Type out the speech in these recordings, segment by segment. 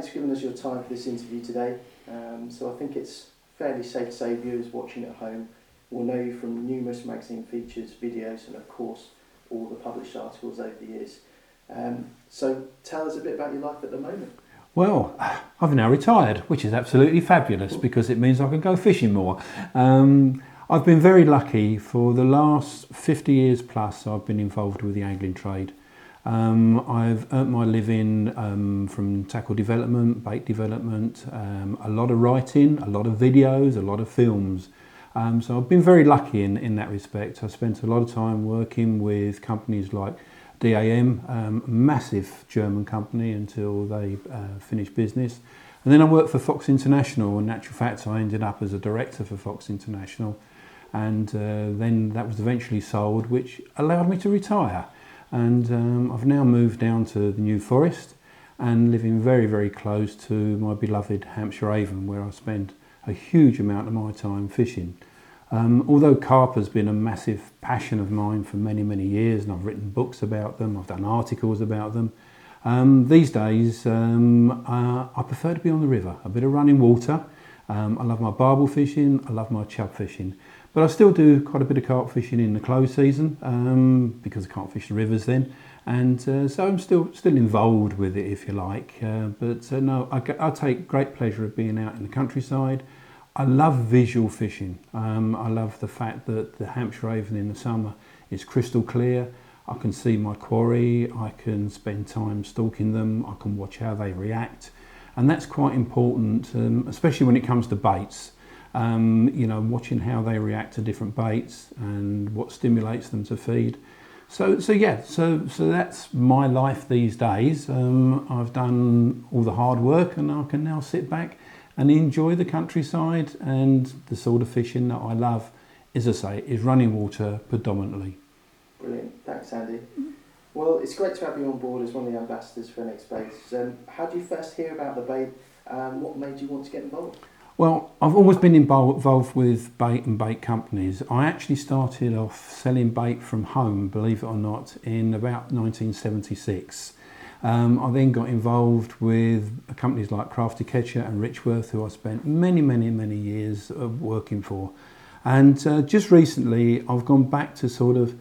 thanks for giving us your time for this interview today. So I think it's fairly safe to say viewers watching at home will know you from numerous magazine features, videos, and of course all the published articles over the years. So tell us a bit about your life at the moment. Well, I've now retired, which is absolutely fabulous because it means I can go fishing more. I've been very lucky. For the last 50 years plus, I've been involved with the angling trade. I've earned my living from tackle development, bait development, a lot of writing, a lot of videos, a lot of films. So I've been very lucky in that respect. I spent a lot of time working with companies like DAM, massive German company until they finished business. And then I worked for Fox International. In actual fact, I ended up as a director for Fox International. And then that was eventually sold, which allowed me to retire. And I've now moved down to the New Forest and living very, very close to my beloved Hampshire Avon, where I spend a huge amount of my time fishing. Although carp has been a massive passion of mine for many, many years, and I've written books about them, I've done articles about them, these days I prefer to be on the river, a bit of running water. I love my barbel fishing, I love my chub fishing, but I still do quite a bit of carp fishing in the close season because I can't fish the rivers then, and so I'm still involved with it, if you like, but no, I take great pleasure of being out in the countryside. I love visual fishing. I love the fact that the Hampshire Avon in the summer is crystal clear. I can see my quarry, I can spend time stalking them, I can watch how they react. And that's quite important, especially when it comes to baits. You know, watching how they react to different baits and what stimulates them to feed. So that's my life these days. I've done all the hard work and I can now sit back and enjoy the countryside, and the sort of fishing that I love, as I say, is running water predominantly. Brilliant, thanks Andy. Well, it's great to have you on board as one of the ambassadors for NX Baits. How did you first hear about the bait and what made you want to get involved? Well, I've always been involved with bait and bait companies. I actually started off selling bait from home, believe it or not, in about 1976. I then got involved with companies like Crafty Catcher and Richworth, who I spent many, many, many years working for. And just recently, I've gone back to sort of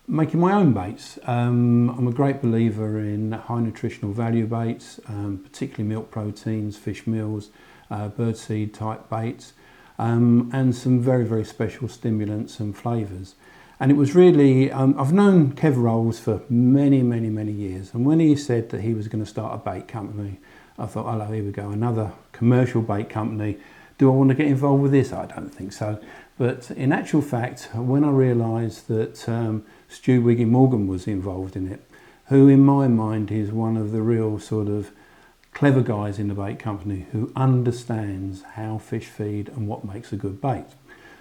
making my own baits. I'm a great believer in high nutritional value baits, particularly milk proteins, fish meals, birdseed type baits, and some very, very special stimulants and flavours. And it was really, I've known Kev Rolls for many, many, many years. And when he said that he was going to start a bait company, I thought, hello, here we go, another commercial bait company. Do I want to get involved with this? I don't think so. But in actual fact, when I realised that Stu Wiggin Morgan was involved in it, who in my mind is one of the real sort of clever guys in the bait company who understands how fish feed and what makes a good bait.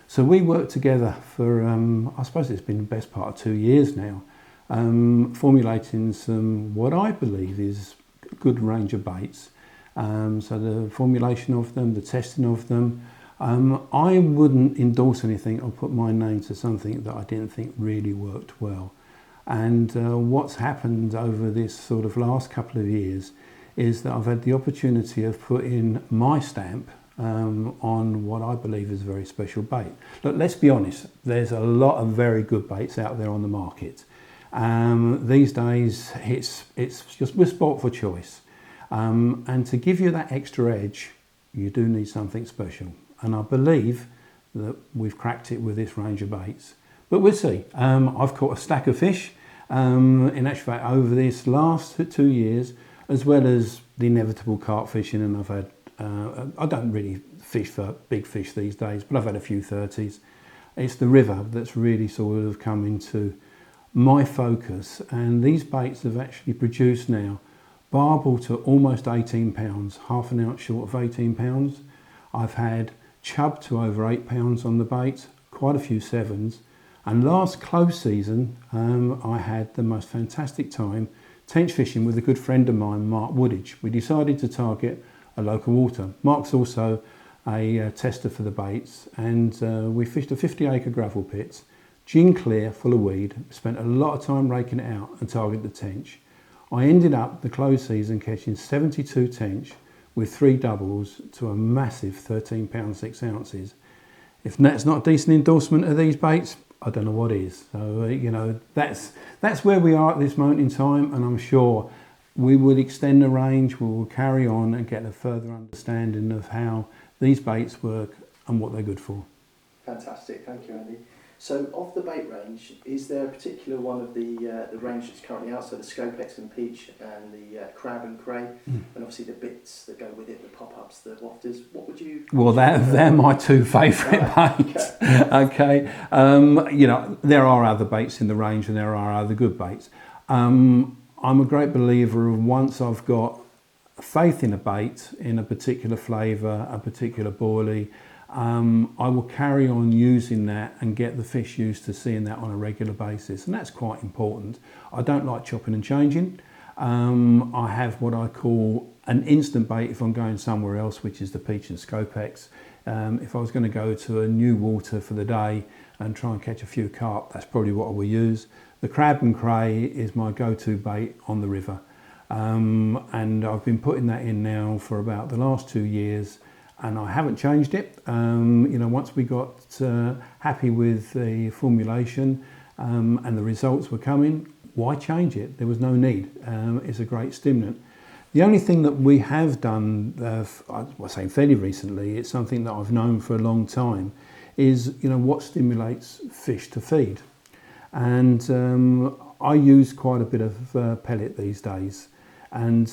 So we worked together for, I suppose it's been the best part of 2 years now, formulating some, what I believe is a good range of baits. So the formulation of them, the testing of them, I wouldn't endorse anything or put my name to something that I didn't think really worked well. And what's happened over this sort of last couple of years is that I've had the opportunity of putting my stamp on what I believe is a very special bait. Look, let's be honest, there's a lot of very good baits out there on the market. These days, it's just we're sport for choice. And to give you that extra edge, you do need something special. And I believe that we've cracked it with this range of baits. But we'll see. I've caught a stack of fish, in actual fact, over this last 2 years, as well as the inevitable carp fishing, and I've had I don't really fish for big fish these days, but I've had a few 30s. It's the river that's really sort of come into my focus, and these baits have actually produced now barbel to almost 18 pounds, half an ounce short of 18 pounds. I've had chub to over 8 pounds on the bait, quite a few sevens, and last close season I had the most fantastic time tench fishing with a good friend of mine, Mark Woodage. We decided to target a local water. Mark's also a tester for the baits, and we fished a 50-acre gravel pit, gin clear, full of weed. Spent a lot of time raking it out and targeted the tench. I ended up the close season catching 72 tench with 3 doubles to a massive £13 6 ounces. If that's not a decent endorsement of these baits, I don't know what is. So, that's where we are at this moment in time, and I'm sure we will extend the range, we will carry on and get a further understanding of how these baits work and what they're good for. Fantastic, thank you, Andy. So, of the bait range, is there a particular one of the range that's currently out? So, the Scopex and Peach, and the Crab and Cray, and obviously the bits that go with it, the pop-ups, the wafters. What would you? Well, they're my 2 favourite baits. Okay. There are other baits in the range, and there are other good baits. I'm a great believer of, once I've got faith in a bait, in a particular flavour, a particular boilie, I will carry on using that and get the fish used to seeing that on a regular basis, and that's quite important. I don't like chopping and changing. I have what I call an instant bait if I'm going somewhere else, which is the Peach and Scopex. If I was going to go to a new water for the day and try and catch a few carp, that's probably what I will use. The Crab and Cray is my go-to bait on the river, and I've been putting that in now for about the last 2 years, and I haven't changed it. Once we got happy with the formulation and the results were coming, why change it? There was no need. It's a great stimulant. The only thing that we have done, I was saying fairly recently, it's something that I've known for a long time, is what stimulates fish to feed. And I use quite a bit of pellet these days, and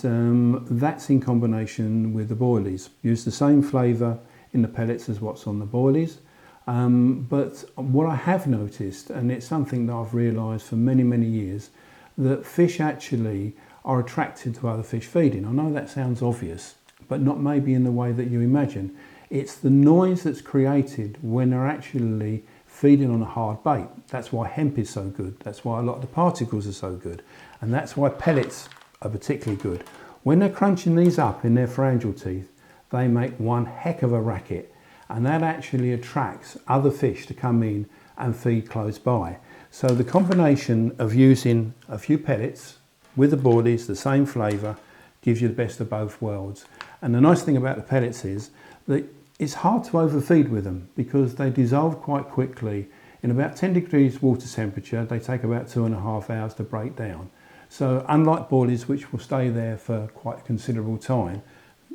that's in combination with the boilies. Use the same flavour in the pellets as what's on the boilies. But what I have noticed, and it's something that I've realised for many, many years, that fish actually are attracted to other fish feeding. I know that sounds obvious, but not maybe in the way that you imagine. It's the noise that's created when they're actually feeding on a hard bait. That's why hemp is so good. That's why a lot of the particles are so good. And that's why pellets are particularly good. When they're crunching these up in their pharyngeal teeth, they make one heck of a racket. And that actually attracts other fish to come in and feed close by. So the combination of using a few pellets with the boilies, the same flavour, gives you the best of both worlds. And the nice thing about the pellets is that it's hard to overfeed with them because they dissolve quite quickly. In about 10 degrees water temperature, they take about 2.5 hours to break down. So unlike boilies, which will stay there for quite a considerable time,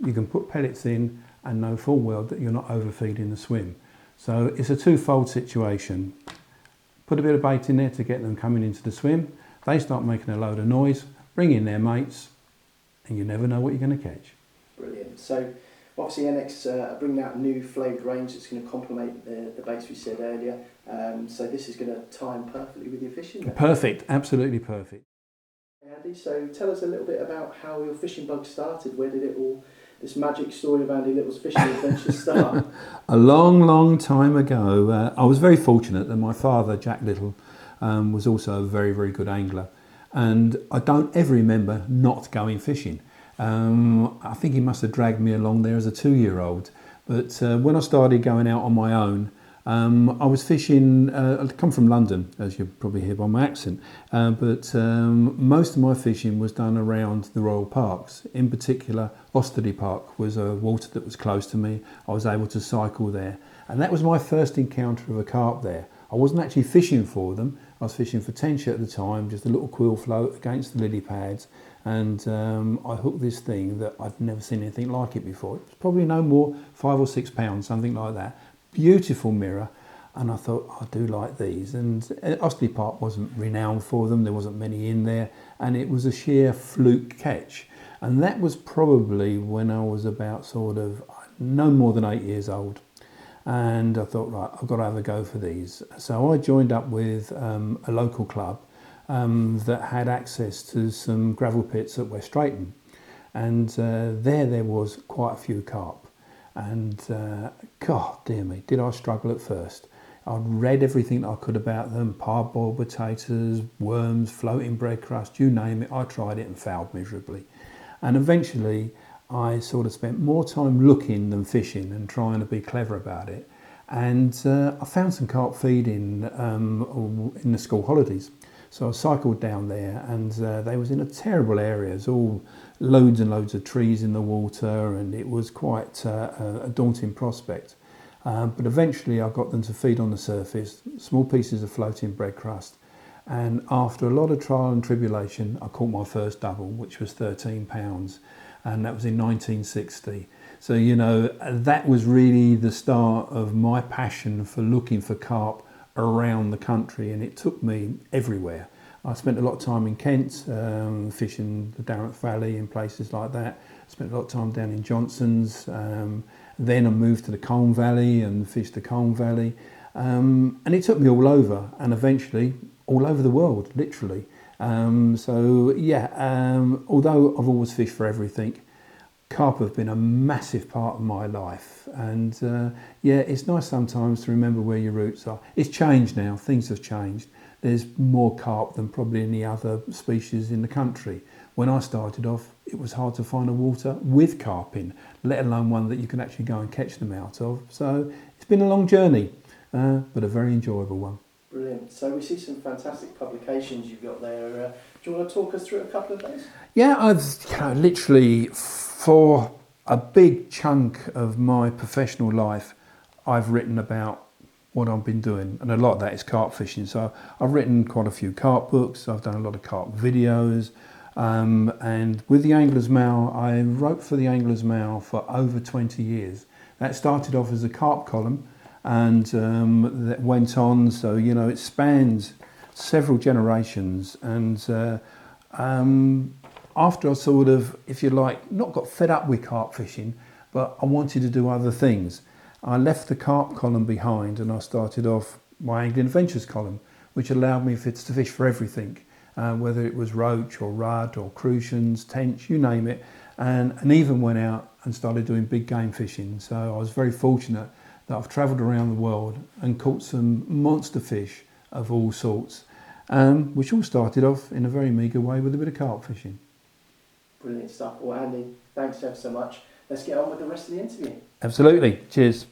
you can put pellets in and know full well that you're not overfeeding the swim. So it's a twofold situation. Put a bit of bait in there to get them coming into the swim. They start making a load of noise, bring in their mates, and you never know what you're going to catch. Brilliant. So obviously NX are bringing out a new flavoured range that's going to complement the baits we said earlier. So this is going to time perfectly with your fishing then. Perfect, absolutely perfect. Andy, so tell us a little bit about how your fishing bug started. Where did it all, this magic story of Andy Little's fishing adventure start? A long, long time ago. I was very fortunate that my father, Jack Little, was also a very, very good angler. And I don't ever remember not going fishing. I think he must have dragged me along there as a 2-year-old. But when I started going out on my own, I was fishing. I come from London, as you probably hear by my accent, but most of my fishing was done around the Royal Parks. In particular, Osterley Park was a water that was close to me. I was able to cycle there, and that was my first encounter of a carp there. I wasn't actually fishing for them. I was fishing for tench at the time, just a little quill float against the lily pads, and I hooked this thing that I'd never seen anything like it before. It was probably no more, 5 or 6 pounds, something like that. Beautiful mirror, and I thought, I do like these. And Osterley Park wasn't renowned for them, there wasn't many in there, and it was a sheer fluke catch. And that was probably when I was about sort of no more than 8 years old. And I thought, right, I've got to have a go for these. So I joined up with a local club that had access to some gravel pits at West Drayton. And there was quite a few carp. And God dear me, did I struggle at first. I'd read everything I could about them, parboiled potatoes, worms, floating bread crust, you name it. I tried it and failed miserably. And eventually I sort of spent more time looking than fishing and trying to be clever about it. And I found some carp feeding in the school holidays. So I cycled down there, and they was in a terrible area. It's all loads and loads of trees in the water, and it was quite a daunting prospect. But eventually I got them to feed on the surface, small pieces of floating bread crust. And after a lot of trial and tribulation, I caught my first double, which was 13 pounds. And that was in 1960. So, you know, that was really the start of my passion for looking for carp around the country, and it took me everywhere. I spent a lot of time in Kent, fishing the Darent Valley and places like that. I spent a lot of time down in Johnson's. Then I moved to the Colne Valley and fished the Colne Valley. And it took me all over, and eventually all over the world, literally. Although I've always fished for everything, carp have been a massive part of my life. And it's nice sometimes to remember where your roots are. It's changed now, things have changed. There's more carp than probably any other species in the country. When I started off, it was hard to find a water with carp in, let alone one that you can actually go and catch them out of. So it's been a long journey, but a very enjoyable one. Brilliant. So we see some fantastic publications you've got there. Do you want to talk us through a couple of those? Yeah, I've literally, for a big chunk of my professional life, I've written about what I've been doing, and a lot of that is carp fishing. So I've written quite a few carp books, I've done a lot of carp videos, and with the Angler's Mail, I wrote for the Angler's Mail for over 20 years. That started off as a carp column, and that went on, so you know, it spans several generations. And after I sort of, if you like, not got fed up with carp fishing, but I wanted to do other things, I left the carp column behind and I started off my Angling Adventures column, which allowed me to fish for everything, whether it was roach or rudd or crucians, tench, you name it, and even went out and started doing big game fishing. So I was very fortunate that I've travelled around the world and caught some monster fish of all sorts, which all started off in a very meagre way with a bit of carp fishing. Brilliant stuff. Well, Andy, thanks ever so much. Let's get on with the rest of the interview. Absolutely. Cheers.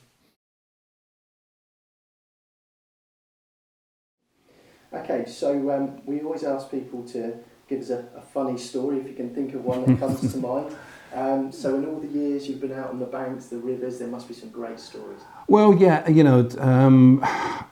Okay, so we always ask people to give us a funny story, if you can think of one that comes to mind. So in all the years you've been out on the banks, the rivers, there must be some great stories. Well, yeah, you know,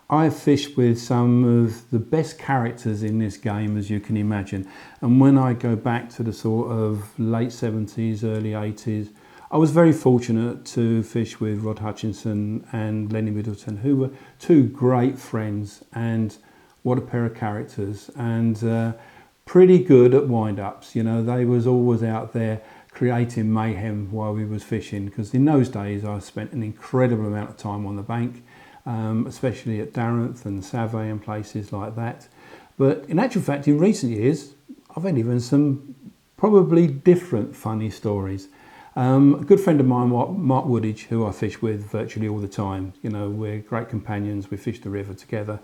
I've fished with some of the best characters in this game, as you can imagine. And when I go back to the sort of late 70s, early 80s, I was very fortunate to fish with Rod Hutchinson and Lenny Middleton, who were two great friends, and what a pair of characters, and pretty good at wind-ups. You know, they was always out there creating mayhem while we was fishing, because in those days I spent an incredible amount of time on the bank, especially at Darent and Savay and places like that. But in actual fact, in recent years, I've had even some probably different funny stories. A good friend of mine, Mark Woodidge, who I fish with virtually all the time, you know, we're great companions, we fish the river together.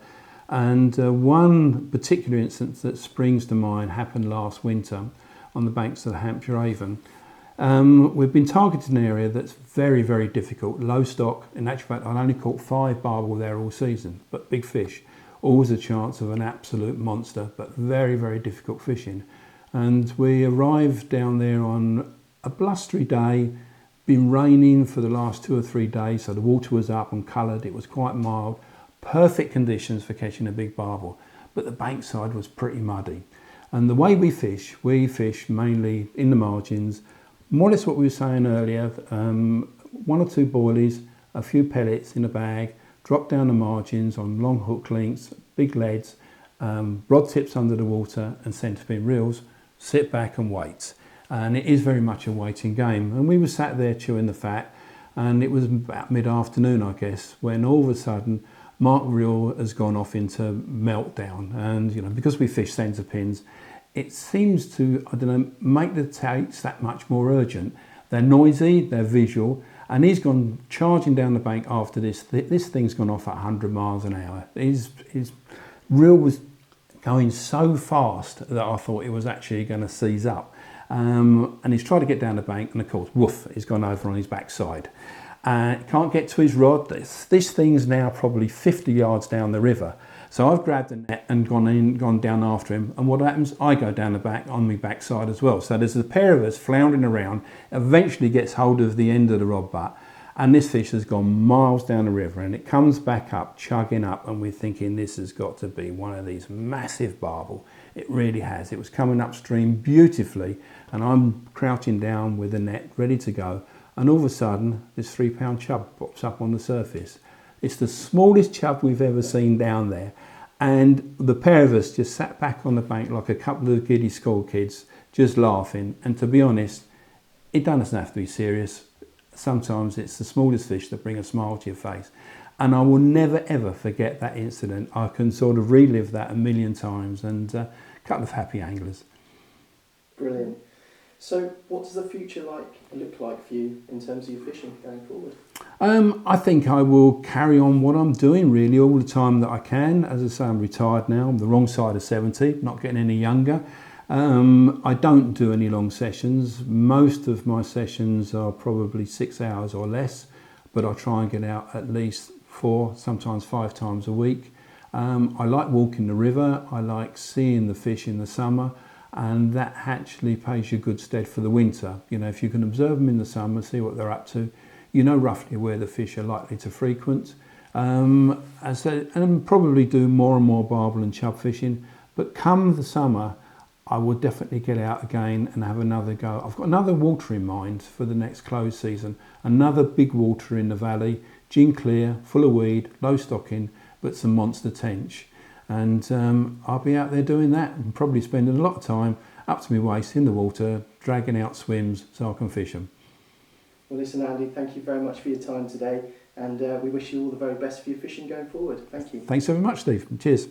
And one particular instance that springs to mind happened last winter on the banks of the Hampshire Avon. We've been targeting an area that's very, very difficult, low stock. In actual fact, I only caught 5 barbel there all season, but big fish. Always a chance of an absolute monster, but very, very difficult fishing. And we arrived down there on a blustery day, been raining for the last 2 or 3 days, so the water was up and coloured, it was quite mild. Perfect conditions for catching a big barbel, but the bankside was pretty muddy. And the way we fish mainly in the margins, more or less what we were saying earlier, 1 or 2 boilies, a few pellets in a bag, drop down the margins on long hook links, big leads, rod tips under the water and centerpin reels, sit back and wait. And it is very much a waiting game. And we were sat there chewing the fat, and it was about mid-afternoon, I guess, when all of a sudden Mark reel has gone off into meltdown. And, you know, because we fish centre pins, it seems to, I don't know, make the takes that much more urgent. They're noisy, they're visual, and he's gone charging down the bank after this. This thing's gone off at 100 miles an hour. His reel was going so fast that I thought it was actually going to seize up. And he's tried to get down the bank, and of course, woof, he's gone over on his backside. Can't get to his rod. This thing's now probably 50 yards down the river. So I've grabbed the net and gone down after him. And what happens? I go down the back on my backside as well. So there's a pair of us floundering around, eventually gets hold of the end of the rod butt. And this fish has gone miles down the river and it comes back up, chugging up, and we're thinking this has got to be one of these massive barbel. It really has. It was coming upstream beautifully and I'm crouching down with the net ready to go, and all of a sudden this 3 pound chub pops up on the surface. It's the smallest chub we've ever seen down there, and the pair of us just sat back on the bank like a couple of giddy school kids, just laughing. And to be honest, it doesn't have to be serious. Sometimes it's the smallest fish that bring a smile to your face. And I will never ever forget that incident. I can sort of relive that a million times, and a couple of happy anglers. Brilliant. So what does the future look like for you in terms of your fishing going forward? I think I will carry on what I'm doing really all the time that I can. As I say, I'm retired now. I'm the wrong side of 70, not getting any younger. I don't do any long sessions. Most of my sessions are probably 6 hours or less, but I try and get out at least 4, sometimes 5 times a week. I like walking the river. I like seeing the fish in the summer, and that actually pays you good stead for the winter. You know, if you can observe them in the summer, see what they're up to, you know roughly where the fish are likely to frequent. And probably do more and more barbel and chub fishing. But come the summer, I will definitely get out again and have another go. I've got another water in mind for the next close season. Another big water in the valley, gin clear, full of weed, low stocking, but some monster tench. And I'll be out there doing that and probably spending a lot of time up to my waist in the water, dragging out swims so I can fish them. Well, listen, Andy, thank you very much for your time today, and we wish you all the very best for your fishing going forward. Thank you. Thanks very much, Steve. Cheers.